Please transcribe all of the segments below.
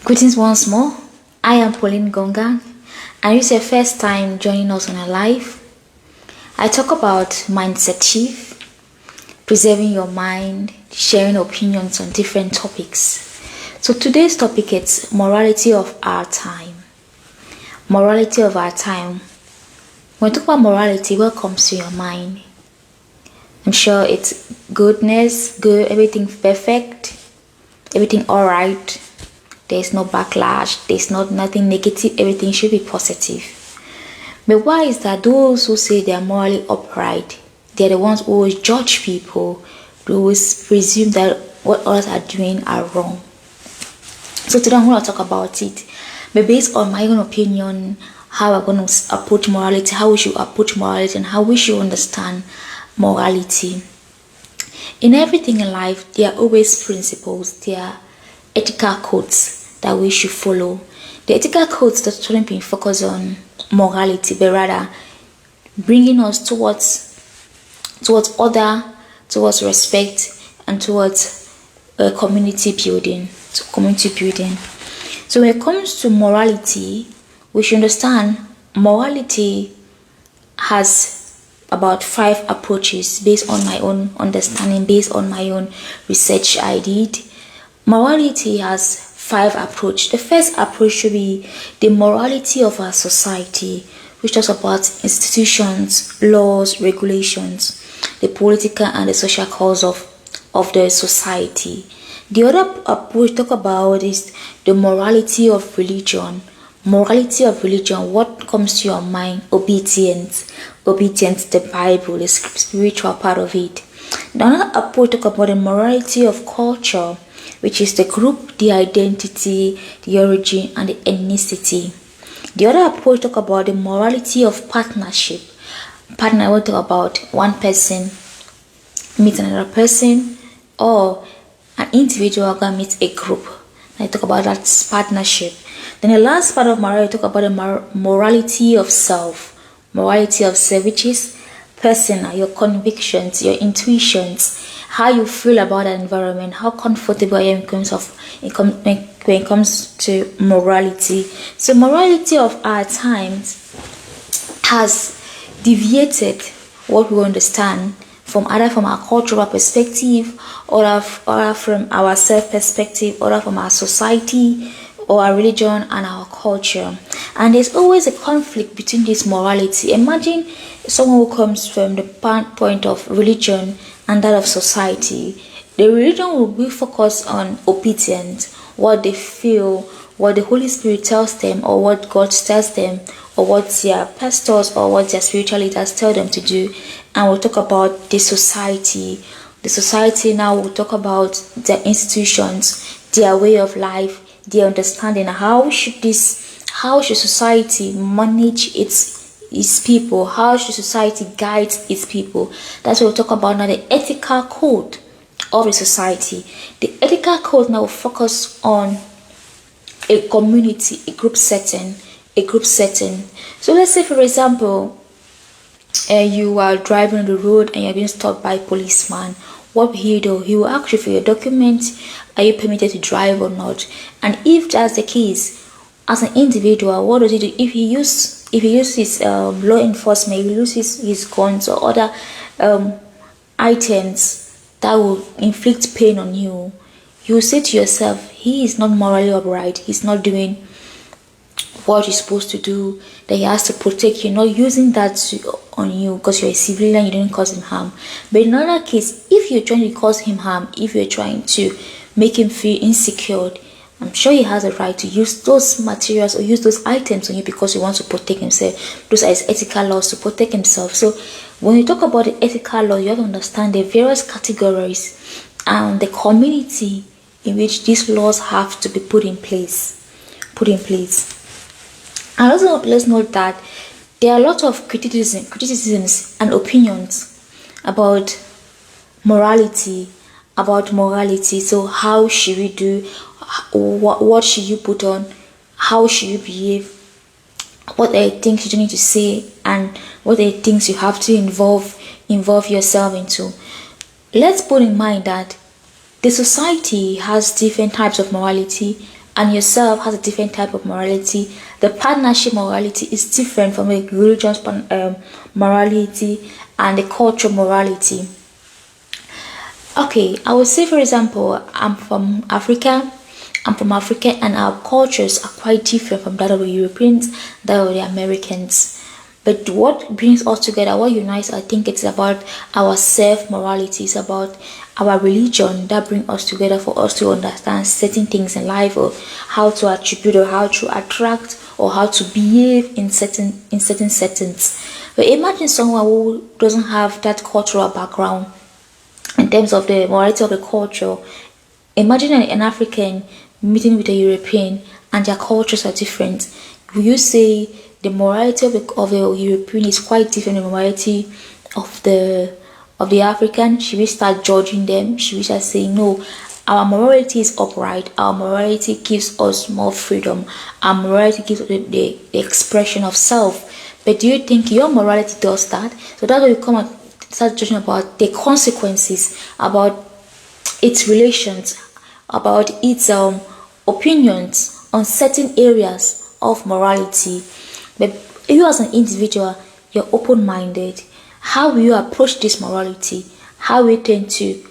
Greetings once more. I am Pauline Gonga, and it's your first time joining us on our live. I talk about mindset shift, preserving your mind, sharing opinions on different topics. So today's topic is morality of our time. Morality of our time. When we talk about morality, what comes to your mind? I'm sure it's goodness, good, everything perfect, everything alright. There's no backlash, there's nothing negative, everything should be positive. But why is that those who say they are morally upright, they're the ones who always judge people, they always presume that what others are doing are wrong? So today I'm going to talk about it, but based on my own opinion, how I'm going to approach morality, how we should approach morality, and how we should understand morality. In everything in life, there are always principles, there are ethical codes that we should follow. The ethical codes that shouldn't be focused on morality, but rather bringing us towards order, towards respect, and towards community building. So when it comes to morality, we should understand morality has about 5 approaches based on my own understanding, based on my own research I did. Morality has 5 approaches. The first approach should be the morality of our society, which talks about institutions, laws, regulations, the political and the social cause of the society. The other approach talk about is the morality of religion. Morality of religion, what comes to your mind? Obedience to the Bible, the spiritual part of it. The other approach talk about the morality of culture, which is the group, the identity, the origin, and the ethnicity. The other approach talk about the morality of partnership. Partner will talk about one person meet another person, or an individual can meet a group. I talk about that partnership. Then the last part of morality talk about the morality of self. Morality of self, which is personal, your convictions, your intuitions, how you feel about an environment, how comfortable I am when it comes to morality. So morality of our times has deviated what we understand from either from our cultural perspective, or from our self perspective, or from our society, or our religion and our culture. And there's always a conflict between this morality. Imagine someone who comes from the point of religion and that of society. The religion will be focused on obedience, what they feel, what the Holy Spirit tells them, or what God tells them, or what their pastors or what their spiritual leaders tell them to do. And we'll talk about the society. The society now will talk about their institutions, their way of life, their understanding. How should society manage its people? How should society guide its people? That's what we'll talk about now, the ethical code of the society. The ethical code now will focus on a community, a group setting. So let's say, for example, you are driving on the road and you're being stopped by a policeman. What will he do? He will ask you for your documents. Are you permitted to drive or not? And if that's the case, as an individual, what does he do? If he uses his law enforcement, he uses his guns or other items that will inflict pain on you, you will say to yourself, he is not morally upright. He's not doing what you're supposed to do, that he has to protect you, not using that on you because you're a civilian, you didn't cause him harm. But in another case, if you're trying to cause him harm, if you're trying to make him feel insecure, I'm sure he has a right to use those materials or use those items on you because he wants to protect himself. Those are his ethical laws to protect himself. So when you talk about the ethical law, you have to understand the various categories and the community in which these laws have to be put in place. And also, let's note that there are a lot of criticisms and opinions about morality. So how should we do? What should you put on? How should you behave? What are the things you need to say, and what are the things you have to involve yourself into? Let's put in mind that the society has different types of morality, and yourself has a different type of morality. The partnership morality is different from a religious morality and the cultural morality. Okay, I would say, for example, I'm from Africa. And our cultures are quite different from that of the Europeans, that of the Americans. But what brings us together, what unites, I think it's about our self-morality. It's about our religion that brings us together for us to understand certain things in life, or how to attribute, or how to attract, or how to behave in certain settings. But imagine someone who doesn't have that cultural background in terms of the morality of the culture. Imagine an African meeting with a European and their cultures are different. Will you say the morality of the European is quite different from the morality of the African? Should we start judging them? Should we start saying, no, our morality is upright, our morality gives us more freedom, our morality gives us the expression of self? But do you think your morality does that? So that's why you come and start judging about the consequences, about its relations, about its opinions on certain areas of morality. But you as an individual, you're open-minded. How will you approach this morality? How will you tend to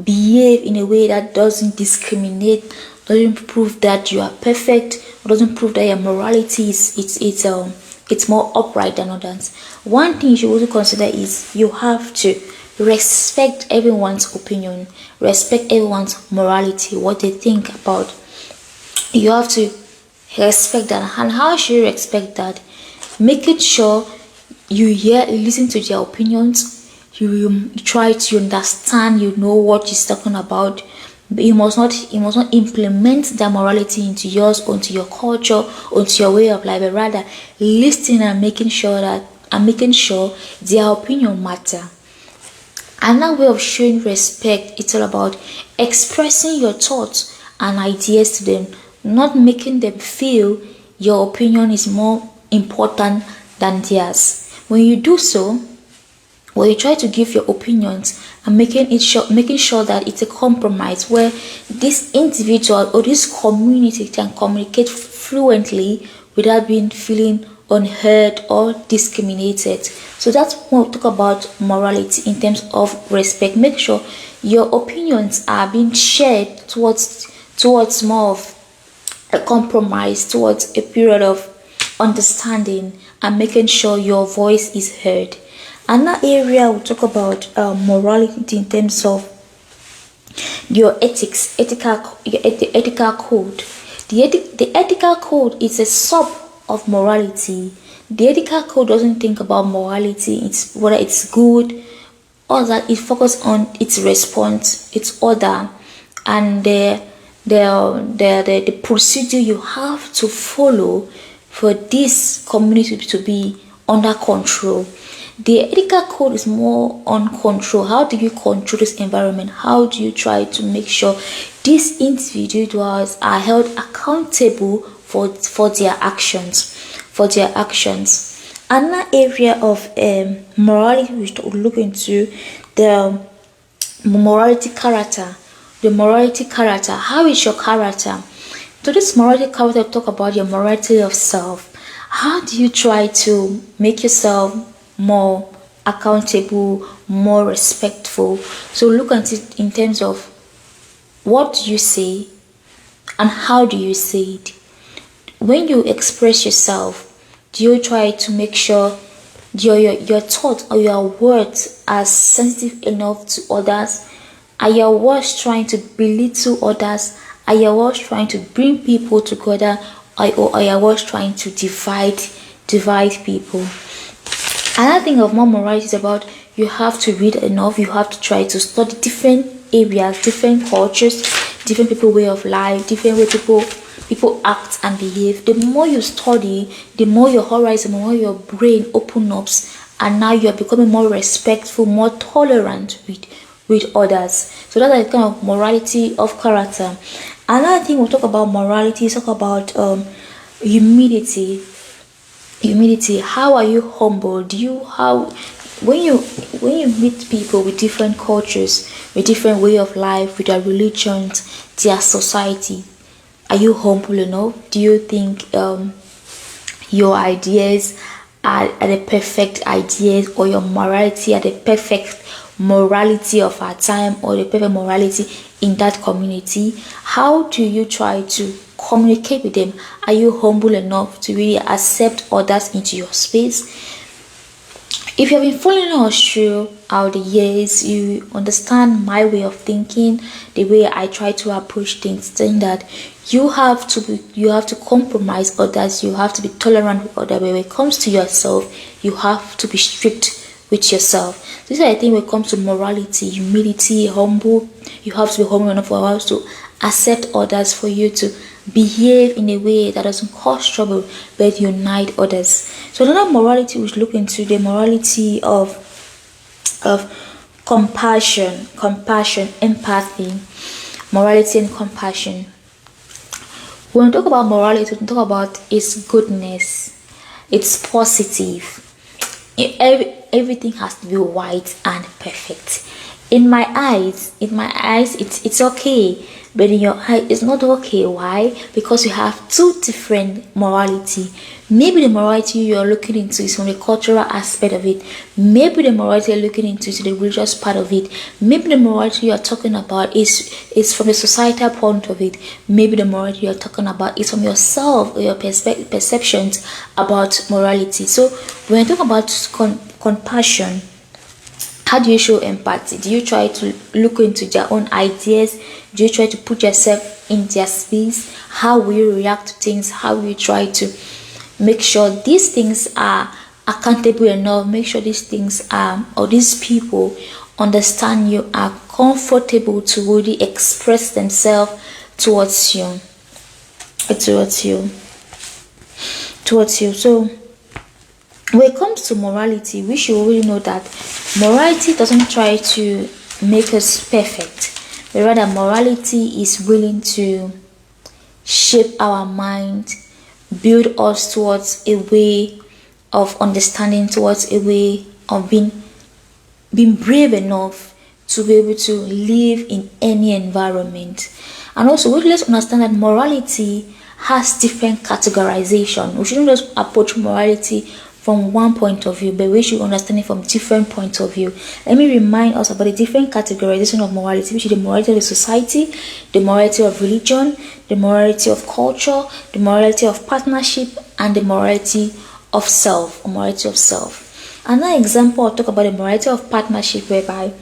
behave in a way that doesn't discriminate, doesn't prove that you are perfect, or doesn't prove that your morality it's more upright than others? One thing you should also consider is you have to respect everyone's opinion, respect everyone's morality, what they think about. You have to respect that. And how should you respect that? Making sure you listen to their opinions, you try to understand, you know what he's talking about. But you must not implement their morality into yours, onto your culture, onto your way of life, but rather listen and making sure their opinion matter. Another way of showing respect, it's all about expressing your thoughts and ideas to them, not making them feel your opinion is more important than theirs. When you do so, when you try to give your opinions and making sure that it's a compromise where this individual or this community can communicate fluently without feeling unheard or discriminated. So that's when we talk about morality in terms of respect. Make sure your opinions are being shared towards more of a compromise, towards a period of understanding, and making sure your voice is heard. Another area we talk about morality in terms of your ethical code. The ethical code is a sub of morality. The ethical code doesn't think about morality, it's whether it's good or that. It focuses on its response, its order, and the procedure you have to follow for this community to be under control. The ethical code is more on control. How do you control this environment? How do you try to make sure these individuals are held accountable for their actions? Another area of morality we should look into, the morality character. The morality character. How is your character? So this morality character talk about your morality of self. How do you try to make yourself more accountable, more respectful? So look at it in terms of what do you say and how do you say it. When you express yourself, do you try to make sure your thoughts or your words are sensitive enough to others? Are your words trying to belittle others? Are your words trying to bring people together, or are your words trying to divide people? Another thing of more morality is about you have to read enough. You have to try to study different areas, different cultures, different people way of life, different way people act and behave. The more you study, the more your horizon, the more your brain opens up, and now you are becoming more respectful, more tolerant with others. So that's a kind of morality of character. Another thing we'll talk about morality is talk about humility. How are you humble? When you meet people with different cultures, with different way of life, with their religions, their society, Are you humble enough? Do you think your ideas are the perfect ideas, or your morality are the perfect morality of our time, or the perfect morality in that community? How do you try to communicate with them? Are you humble enough to really accept others into your space? If you have been following us throughout the years, you understand my way of thinking, the way I try to approach things, saying that you have to compromise others, you have to be tolerant with others. When it comes to yourself, you have to be strict with yourself. This is, I think, when it comes to morality, humility, humble, you have to be humble enough for us to accept others, for you to behave in a way that doesn't cause trouble but unite others. So another morality we should look into, the morality of compassion, empathy, morality and compassion. When we talk about morality, we talk about its goodness, it's positive. Everything has to be white and perfect. In my eyes, it's okay, but in your eye, it's not okay. Why? Because you have two different morality. Maybe the morality you are looking into is from the cultural aspect of it. Maybe the morality you're looking into is the religious part of it. Maybe the morality you are talking about is from the societal point of it. Maybe the morality you are talking about is from yourself or your perceptions about morality. So when I talk about compassion, how do you show empathy? Do you try to look into their own ideas? Do you try to put yourself in their space? How will you react to things? How will you try to make sure these things are accountable enough? Make sure these things or these people understand you, are comfortable to really express themselves towards you. So when it comes to morality, we should really know that morality doesn't try to make us perfect, but rather morality is willing to shape our mind, build us towards a way of understanding, towards a way of being brave enough to be able to live in any environment. And also, let's understand that morality has different categorization. We shouldn't just approach morality from one point of view, but we should understand it from different points of view. Let me remind us about the different categorization of morality, which is the morality of the society, the morality of religion, the morality of culture, the morality of partnership, and the morality of self, or morality of self. Another example, I'll talk about the morality of partnership, whereby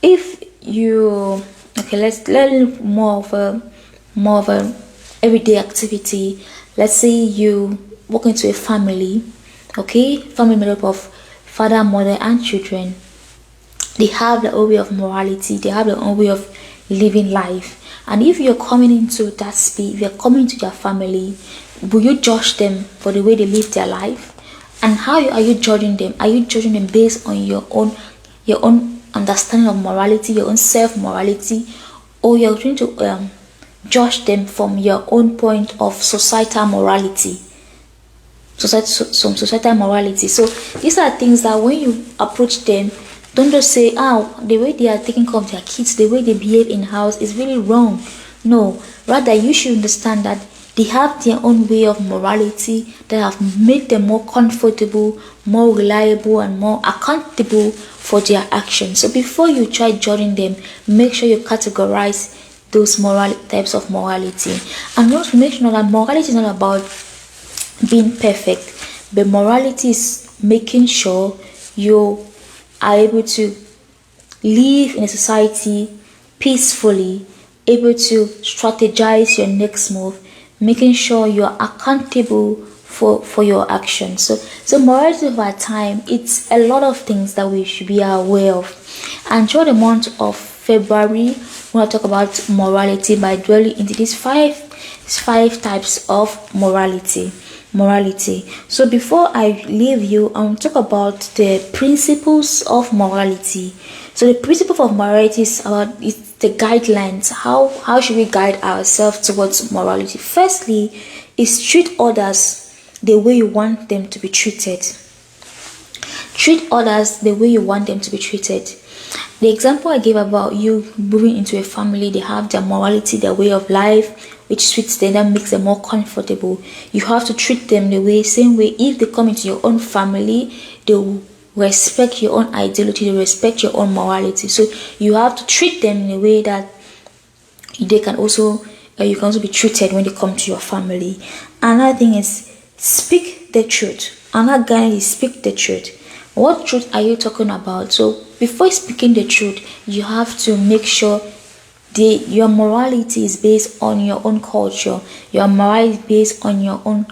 if you let's learn more of a everyday activity. Let's say you walk into a family, family made up of father, mother, and children. They have their own way of morality, they have their own way of living life. And if you're coming into that space, if you're coming into their family, will you judge them for the way they live their life? And how are you judging them? Are you judging them based on your own understanding of morality, your own self-morality, or you're trying to judge them from your own point of societal morality? Some societal morality. So these are things that when you approach them, don't just say, the way they are taking care of their kids, the way they behave in house is really wrong. No, rather you should understand that they have their own way of morality that have made them more comfortable, more reliable, and more accountable for their actions. So before you try judging them, make sure you categorize those moral types of morality. And also make sure that morality is not about being perfect, but morality is making sure you are able to live in a society peacefully, able to strategize your next move, making sure you are accountable for your actions. So morality over time, it's a lot of things that we should be aware of. And throughout the month of February, we want to talk about morality by dwelling into these five types of morality. So before I leave you, I want to talk about the principles of morality. So the principle of morality is the guidelines. How should we guide ourselves towards morality? Firstly, is treat others the way you want them to be treated. Treat others the way you want them to be treated. The example I gave about you moving into a family, they have their morality, their way of life, which suits them, that makes them more comfortable. You have to treat them the same way. If they come into your own family, they will respect your own ideology, they respect your own morality. So you have to treat them in a way that they can also you can also be treated when they come to your family. Another thing is speak the truth. Another guide is speak the truth. What truth are you talking about? So before speaking the truth, you have to make sure your morality is based on your own culture. Your morality is based on your own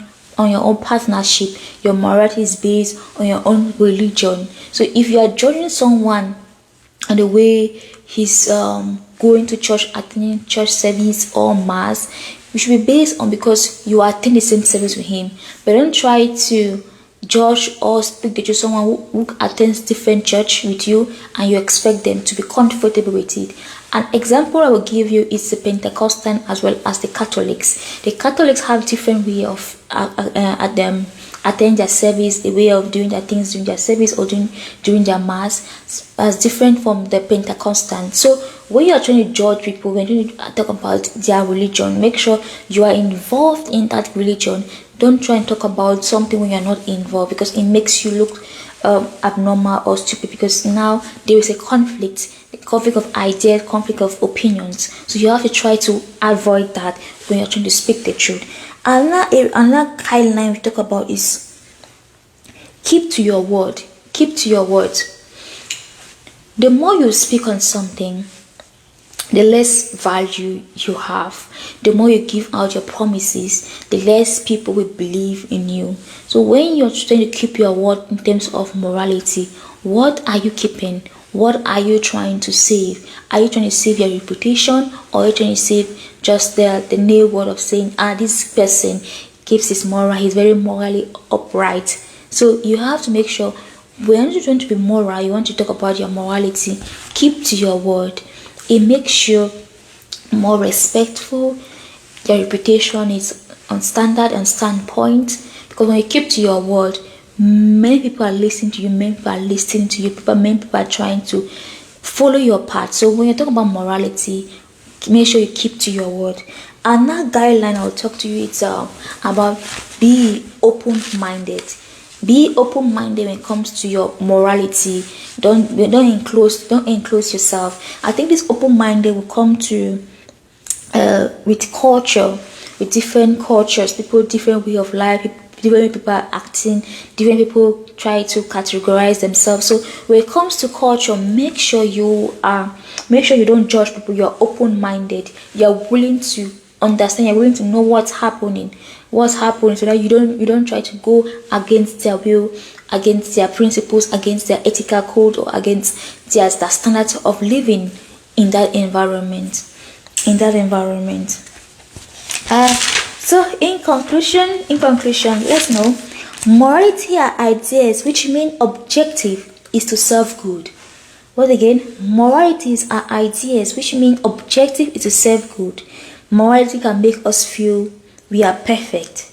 partnership. Your morality is based on your own religion. So if you are judging someone and the way he's going to church, attending church service or mass, you should be based on because you attend the same service with him. But don't try to judge or speak to someone who attends different church with you and you expect them to be comfortable with it. An example I will give you is the Pentecostal as well as the Catholics. The Catholics have different way of attend their service, the way of doing their things during their service or during their mass as different from the Pentecostal. So when you are trying to judge people, when you talk about their religion, make sure you are involved in that religion. Don't try and talk about something when you're not involved, because it makes you look abnormal or stupid, because now there is a conflict of ideas, conflict of opinions. So you have to try to avoid that when you're trying to speak the truth. Another guideline we talk about is keep to your word. Keep to your word. The more you speak on something, the less value you have. The more you give out your promises, the less people will believe in you. So when you're trying to keep your word in terms of morality, what are you keeping? What are you trying to save? Are you trying to save your reputation, or are you trying to save just the name word of saying, this person keeps his moral, he's very morally upright? So you have to make sure when you're trying to be moral, you want to talk about your morality, keep to your word. It makes you more respectful. Your reputation is on standard and standpoint, because when you keep to your word, many people are listening to you, many people are trying to follow your path. So when you talk about morality, make sure you keep to your word. Another guideline I'll talk to you is about be open-minded. Be open-minded when it comes to your morality. Don't enclose yourself. I think this open-minded will come to with culture, with different cultures, people, different way of life, different people are acting, different people try to categorize themselves. So when it comes to culture, make sure you don't judge people. You're open-minded. You're willing to understand. You're willing to know what's happening, so that you don't try to go against their will, against their principles, against their ethical code, or against their standards of living in that environment. So in conclusion, let's know morality are ideas which mean objective is to serve good. What again? Moralities are ideas which mean objective is to serve good. Morality can make us feel we are perfect.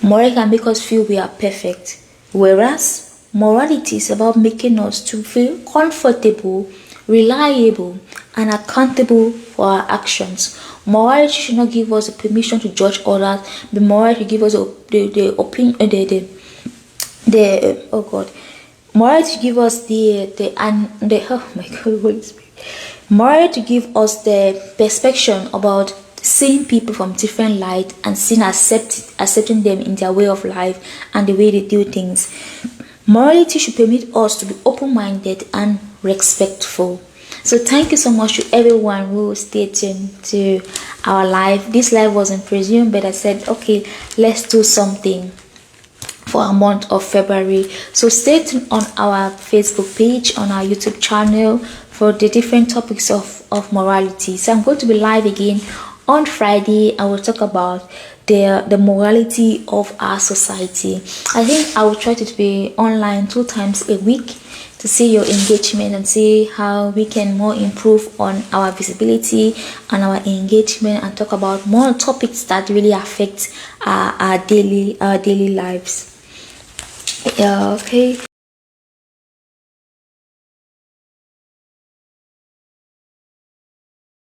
Morality can make us feel we are perfect. Whereas morality is about making us to feel comfortable, reliable, and accountable for our actions. Morality should not give us the permission to judge others, but morality give us the opinion, morality give us morality give us the perspective about seeing people from different light and accepting them in their way of life and the way they do things. Morality should permit us to be open-minded and respectful. So thank you so much to everyone who stayed tuned to our live. This live wasn't presumed, but I said, okay, let's do something for a month of February. So stay tuned on our Facebook page, on our YouTube channel for the different topics of morality. So I'm going to be live again on Friday. I will talk about the morality of our society. I think I will try to be online 2 times a week to see your engagement and see how we can more improve on our visibility and our engagement, and talk about more topics that really affect our daily lives. Okay.